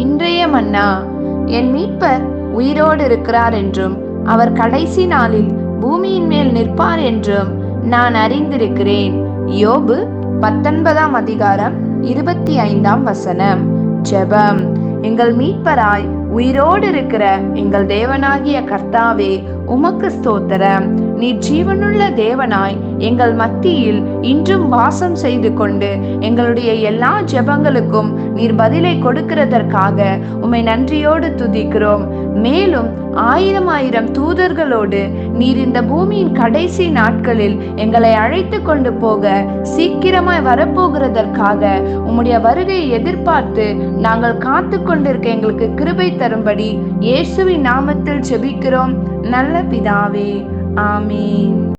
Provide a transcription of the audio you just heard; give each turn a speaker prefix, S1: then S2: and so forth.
S1: இன்றைய மன்னா. என் மீட்பர் உயிரோடு இருக்கிறார் என்றும் அவர் கடைசி நாளில் பூமியின் மேல் நிற்பார் என்றும் நான் அறிந்திருக்கிறேன். யோபு 19ஆம் அதிகாரம் 25ஆம் வசனம். ஜெபம். எங்கள் மீட்பராய் உயிரோடு இருக்கிற எங்கள் தேவனாகிய கர்த்தாவே, உமக்கு ஸ்தோத்திரம். நீர் ஜீவனுள்ள தேவனாய் எங்கள் மத்தியில் இன்றும் வாசம் செய்து கொண்டு எங்களுடைய எல்லா ஜெபங்களுக்கும் நீர் பதிலை கொடுக்கிறதற்காக உம்மை நன்றியோடு துதிக்கிறோம். மேலும் 1000 தூதர்களோடு நீர் இந்த பூமியின் கடைசி நாட்களில் எங்களை அழைத்து கொண்டு போக சீக்கிரமாய் வரப்போகிறதற்காக உம்முடைய வருகையை எதிர்பார்த்து நாங்கள் காத்து கொண்டிருக்க எங்களுக்கு கிருபை தரும்படி இயேசுவின் நாமத்தில் ஜெபிக்கிறோம் நல்ல பிதாவே. ஆமீன்.